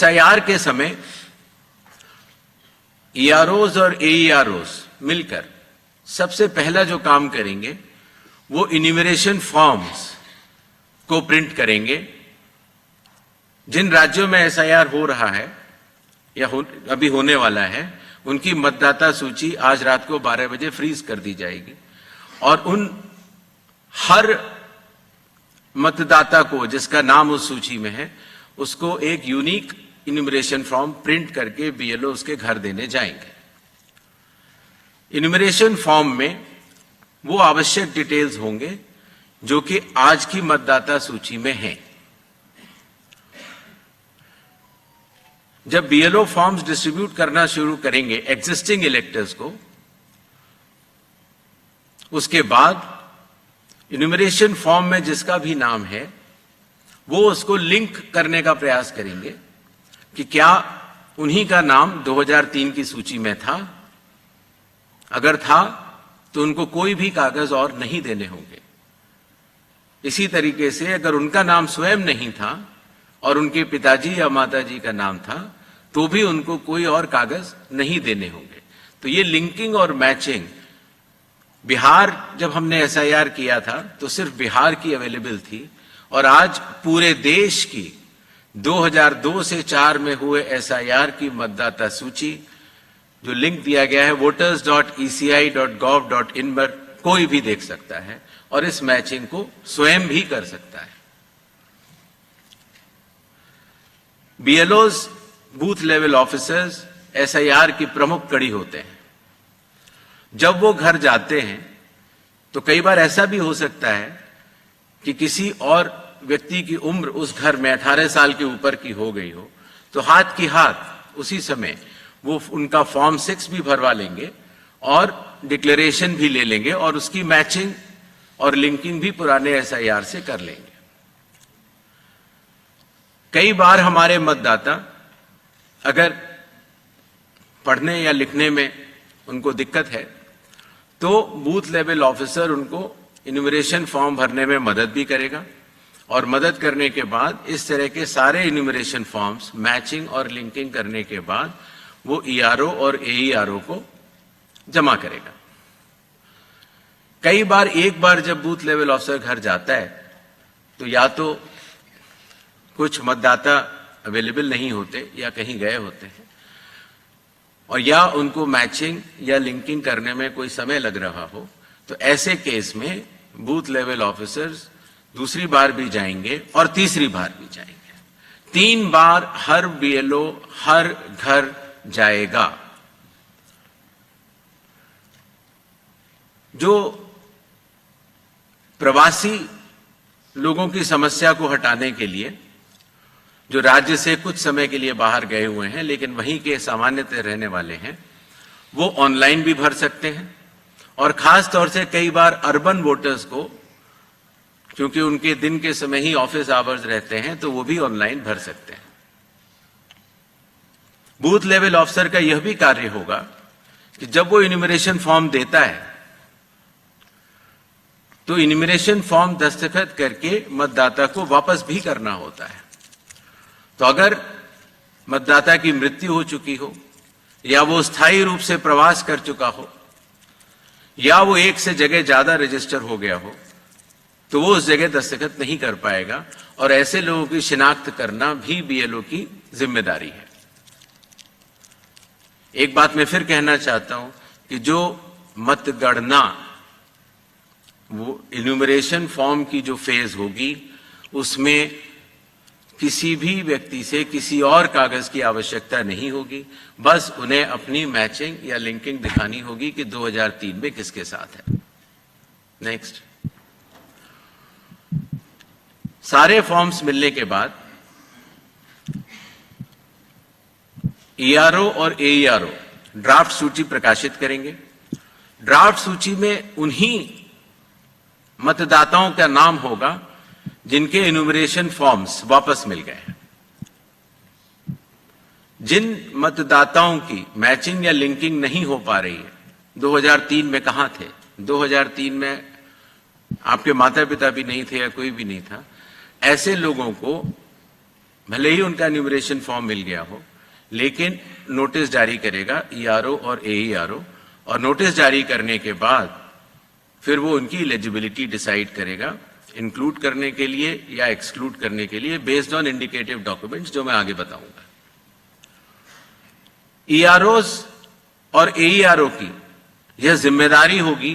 SIR के समय ईआरओज और एईआरओज मिलकर सबसे पहला जो काम करेंगे वो इन्यूमरेशन फॉर्म्स को प्रिंट करेंगे। जिन राज्यों में एसआईआर हो रहा है या अभी होने वाला है, उनकी मतदाता सूची आज रात को 12 बजे फ्रीज कर दी जाएगी और उन हर मतदाता को जिसका नाम उस सूची में है, उसको एक यूनिक इन्यूमरेशन फॉर्म प्रिंट करके बीएलओ उसके घर देने जाएंगे। इन्यूमरेशन फॉर्म में वो आवश्यक डिटेल्स होंगे जो कि आज की मतदाता सूची में हैं। जब बीएलओ फॉर्म्स डिस्ट्रीब्यूट करना शुरू करेंगे एग्जिस्टिंग इलेक्टर्स को, उसके बाद इन्यूमरेशन फॉर्म में जिसका भी नाम है वो उसको लिंक करने का प्रयास करेंगे कि क्या उन्हीं का नाम 2003 की सूची में था। अगर था तो उनको कोई भी कागज और नहीं देने होंगे। इसी तरीके से अगर उनका नाम स्वयं नहीं था और उनके पिताजी या माताजी का नाम था तो भी उनको कोई और कागज नहीं देने होंगे। तो ये लिंकिंग और मैचिंग, बिहार जब हमने एसआईआर किया था तो सिर्फ बिहार की अवेलेबल थी और आज पूरे देश की 2002 से 4 में हुए एसआईआर की मतदाता सूची जो लिंक दिया गया है voters.eci.gov.in पर कोई भी देख सकता है और इस मैचिंग को स्वयं भी कर सकता है। बीएलओज, बूथ लेवल ऑफिसर्स एसआईआर की प्रमुख कड़ी होते हैं। जब वो घर जाते हैं तो कई बार ऐसा भी हो सकता है कि किसी और व्यक्ति की उम्र उस घर में 18 साल के ऊपर की हो गई हो, तो हाथ की हाथ उसी समय वो उनका फॉर्म 6 भी भरवा लेंगे और डिक्लेरेशन भी ले लेंगे और उसकी मैचिंग और लिंकिंग भी पुराने एसआईआर से कर लेंगे। कई बार हमारे मतदाता अगर पढ़ने या लिखने में उनको दिक्कत है तो बूथ लेवल ऑफिसर उनको इन्यूमरेशन फॉर्म भरने में मदद भी करेगा और मदद करने के बाद इस तरह के सारे इन्यूमरेशन फॉर्म्स मैचिंग और लिंकिंग करने के बाद वो ईआरओ और एईआरओ को जमा करेगा। कई बार एक बार जब बूथ लेवल ऑफिसर घर जाता है तो या तो कुछ मतदाता अवेलेबल नहीं होते या कहीं गए होते हैं और या उनको मैचिंग या लिंकिंग करने में कोई समय लग रहा हो, तो ऐसे केस में बूथ लेवल ऑफिसर्स दूसरी बार भी जाएंगे और तीसरी बार भी जाएंगे। 3 बार हर बीएलओ हर घर जाएगा। जो प्रवासी लोगों की समस्या को हटाने के लिए जो राज्य से कुछ समय के लिए बाहर गए हुए हैं लेकिन वहीं के सामान्यतः रहने वाले हैं, वो ऑनलाइन भी भर सकते हैं और खास तौर से कई बार अर्बन वोटर्स को, क्योंकि उनके दिन के समय ही ऑफिस आवर्स रहते हैं, तो वो भी ऑनलाइन भर सकते हैं। बूथ लेवल ऑफिसर का यह भी कार्य होगा कि जब वो इन्यूमरेशन फॉर्म देता है तो इन्यूमरेशन फॉर्म दस्तखत करके मतदाता को वापस भी करना होता है। तो अगर मतदाता की मृत्यु हो चुकी हो या वो स्थायी रूप से प्रवास कर चुका हो या वो एक से जगह ज्यादा रजिस्टर हो गया हो तो वो उस जगह दस्तखत नहीं कर पाएगा और ऐसे लोगों की शिनाख्त करना भी बीएलओ की जिम्मेदारी है। एक बात मैं फिर कहना चाहता हूं कि जो मतगणना, वो इन्यूमरेशन फॉर्म की जो फेज होगी उसमें किसी भी व्यक्ति से किसी और कागज की आवश्यकता नहीं होगी, बस उन्हें अपनी मैचिंग या लिंकिंग दिखानी होगी कि 2003 में किसके साथ है। नेक्स्ट, सारे फॉर्म्स मिलने के बाद ईआरओ और एईआरओ ड्राफ्ट सूची प्रकाशित करेंगे। ड्राफ्ट सूची में उन्हीं मतदाताओं का नाम होगा जिनके इन्यूमरेशन फॉर्म्स वापस मिल गए हैं। जिन मतदाताओं की मैचिंग या लिंकिंग नहीं हो पा रही है, 2003 में कहां थे, 2003 में आपके माता पिता भी नहीं थे या कोई भी नहीं था, ऐसे लोगों को भले ही उनका न्यूमरेशन फॉर्म मिल गया हो, लेकिन नोटिस जारी करेगा ईआरओ और एईआरओ, और नोटिस जारी करने के बाद फिर वो उनकी एलिजिबिलिटी डिसाइड करेगा इंक्लूड करने के लिए या एक्सक्लूड करने के लिए बेस्ड ऑन इंडिकेटिव डॉक्यूमेंट्स, जो मैं आगे बताऊंगा। ईआरओस और एईआरओ की यह जिम्मेदारी होगी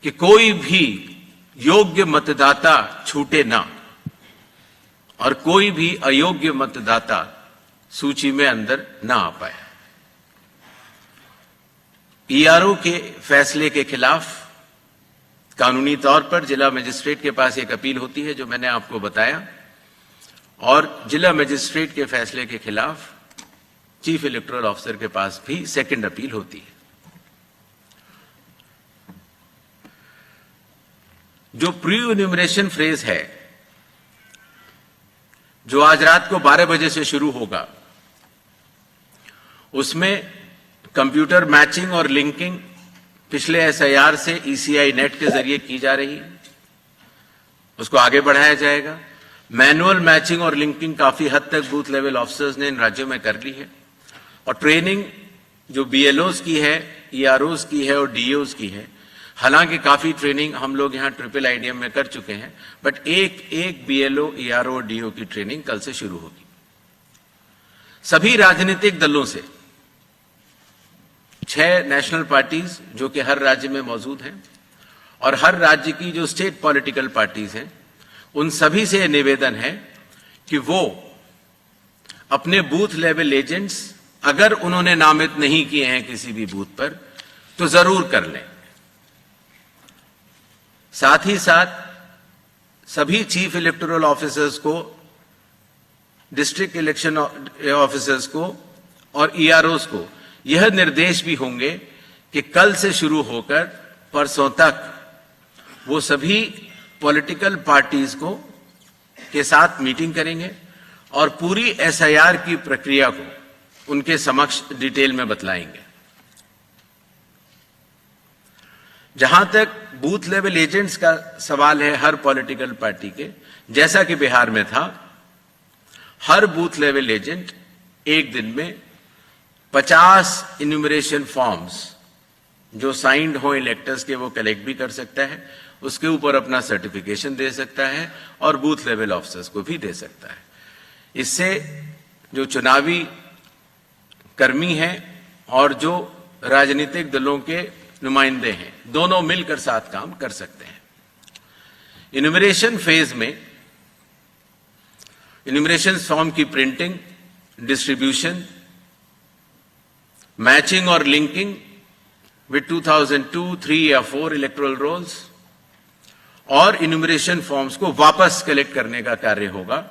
कि कोई भी योग्य मतदाता छूटे ना और कोई भी अयोग्य मतदाता सूची में अंदर ना आ पाए। ईआरओ के फैसले के खिलाफ कानूनी तौर पर जिला मजिस्ट्रेट के पास एक अपील होती है, जो मैंने आपको बताया, और जिला मजिस्ट्रेट के फैसले के खिलाफ चीफ इलेक्टोरल ऑफिसर के पास भी सेकंड अपील होती है। जो प्री एन्यूमरेशन फेज है, जो आज रात को 12 बजे से शुरू होगा, उसमें कंप्यूटर मैचिंग और लिंकिंग पिछले एसआईआर से ईसीआई नेट के जरिए की जा रही है, उसको आगे बढ़ाया जाएगा। मैनुअल मैचिंग और लिंकिंग काफी हद तक बूथ लेवल ऑफिसर्स ने इन राज्यों में कर ली है, और ट्रेनिंग जो बीएलओस की है, ईआरओस की है और डीओस की है। हालांकि काफी ट्रेनिंग हम लोग यहां ट्रिपल आईडीएम में कर चुके हैं, बट एक बीएलओ, ईआरओ और डीओ की ट्रेनिंग कल से शुरू होगी। सभी राजनीतिक दलों से 6 नेशनल पार्टीज जो कि हर राज्य में मौजूद हैं, और हर राज्य की जो स्टेट पॉलिटिकल पार्टीज हैं, उन सभी से निवेदन है कि वो अपने बूथ लेवल एजेंट्स, अगर उन्होंने नामित नहीं किए हैं किसी भी बूथ पर, तो जरूर कर लें। साथ ही साथ सभी चीफ इलेक्टोरल ऑफिसर्स को, डिस्ट्रिक्ट इलेक्शन ऑफिसर्स को और ईआरओस को यह निर्देश भी होंगे कि कल से शुरू होकर परसों तक वो सभी पॉलिटिकल पार्टीज को के साथ मीटिंग करेंगे और पूरी एसआईआर की प्रक्रिया को उनके समक्ष डिटेल में बतलाएंगे। जहां तक बूथ लेवल एजेंट्स का सवाल है हर पॉलिटिकल पार्टी के, जैसा कि बिहार में था, हर बूथ लेवल एजेंट एक दिन में 50 इन्यूमरेशन फॉर्म्स जो साइंड हो इलेक्टर्स के, वो कलेक्ट भी कर सकता है, उसके ऊपर अपना सर्टिफिकेशन दे सकता है और बूथ लेवल ऑफिसर्स को भी दे सकता है। इससे जो चुनावी कर्मी हैं और जो राजनीतिक दलों के नुमाइंदे हैं, दोनों मिलकर साथ काम कर सकते हैं। इन्यूमरेशन फेज में इन्यूमरेशन फॉर्म की प्रिंटिंग, डिस्ट्रीब्यूशन, मैचिंग और लिंकिंग विद 2002, 3 या 4 इलेक्टोरल रोल्स और इन्यूमरेशन फॉर्म्स को वापस कलेक्ट करने का कार्य होगा।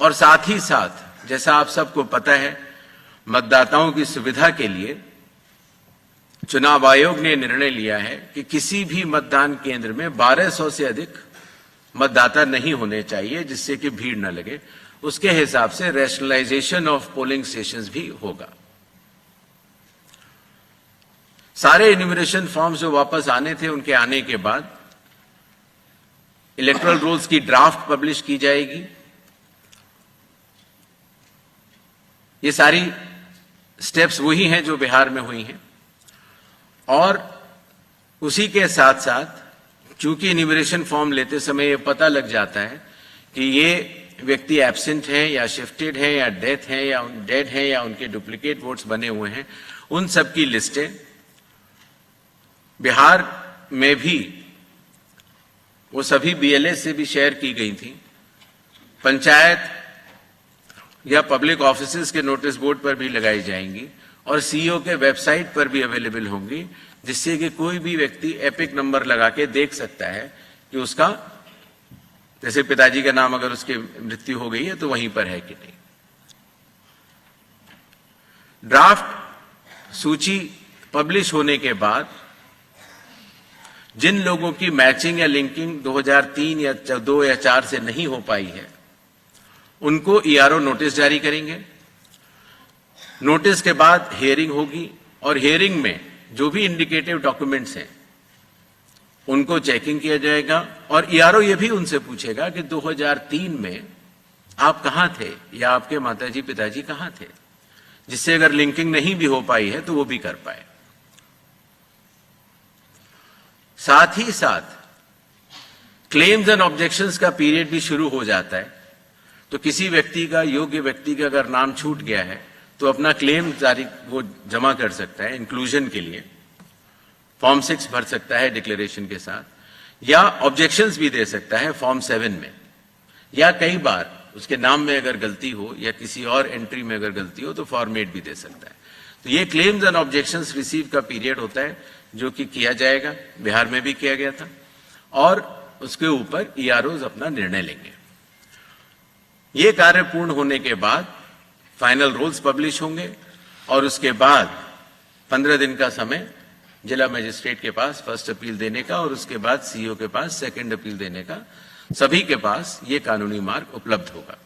और साथ ही साथ, जैसा आप सबको पता है, मतदाताओं की सुविधा के लिए चुनाव आयोग ने निर्णय लिया है कि किसी भी मतदान केंद्र में 1200 से अधिक मतदाता नहीं होने चाहिए, जिससे कि भीड़ न लगे। उसके हिसाब से रैशनलाइजेशन ऑफ पोलिंग स्टेशंस भी होगा। सारे इन्यूमरेशन फॉर्म्स जो वापस आने थे, उनके आने के बाद इलेक्टोरल रोल्स की ड्राफ्ट पब्लिश की जाएगी। ये सारी स्टेप्स वही हैं जो बिहार में हुई हैं, और उसी के साथ साथ चूंकि इन्यूमरेशन फॉर्म लेते समय ये पता लग जाता है कि ये व्यक्ति एब्सेंट है या शिफ्टेड है या डेड है या उनके डुप्लीकेट वोट्स बने हुए हैं, उन सब की लिस्टें बिहार में भी वो सभी बीएलए से भी शेयर की गई थी। पंचायत या पब्लिक ऑफिसेज के नोटिस बोर्ड पर भी लगाई जाएंगी और सीईओ के वेबसाइट पर भी अवेलेबल होंगी, जिससे कि कोई भी व्यक्ति एपिक नंबर लगा के देख सकता है कि उसका, जैसे पिताजी का नाम अगर उसकी मृत्यु हो गई है तो वहीं पर है कि नहीं। ड्राफ्ट सूची पब्लिश होने के बाद जिन लोगों की मैचिंग या लिंकिंग 2003 या 2 या 4 से नहीं हो पाई है, उनको ईआरओ नोटिस जारी करेंगे। नोटिस के बाद हियरिंग होगी और हियरिंग में जो भी इंडिकेटिव डॉक्यूमेंट्स हैं उनको चेकिंग किया जाएगा। और ईआरओ ये भी उनसे पूछेगा कि 2003 में आप कहां थे या आपके माताजी पिताजी कहां थे, जिससे अगर लिंकिंग नहीं भी हो पाई है तो वो भी कर पाए। साथ ही साथ क्लेम्स एंड ऑब्जेक्शंस का पीरियड भी शुरू हो जाता है। तो किसी व्यक्ति का, योग्य व्यक्ति का अगर नाम छूट गया है तो अपना क्लेम वो जमा कर सकता है इंक्लूजन के लिए, फॉर्म 6 भर सकता है डिक्लेरेशन के साथ, या ऑब्जेक्शंस भी दे सकता है फॉर्म 7 में, या कई बार उसके नाम में अगर गलती हो या किसी और एंट्री में अगर गलती हो तो फॉर्मेट भी दे सकता है। तो ये क्लेम्स एंड ऑब्जेक्शंस रिसीव का पीरियड होता है जो कि किया जाएगा, बिहार में भी किया गया था, और उसके ऊपर ईआरओज अपना निर्णय लेंगे। ये कार्य पूर्ण होने के बाद फाइनल रूल्स पब्लिश होंगे और उसके बाद 15 दिन का समय जिला मजिस्ट्रेट के पास फर्स्ट अपील देने का और उसके बाद सीईओ के पास सेकंड अपील देने का, सभी के पास ये कानूनी मार्ग उपलब्ध होगा।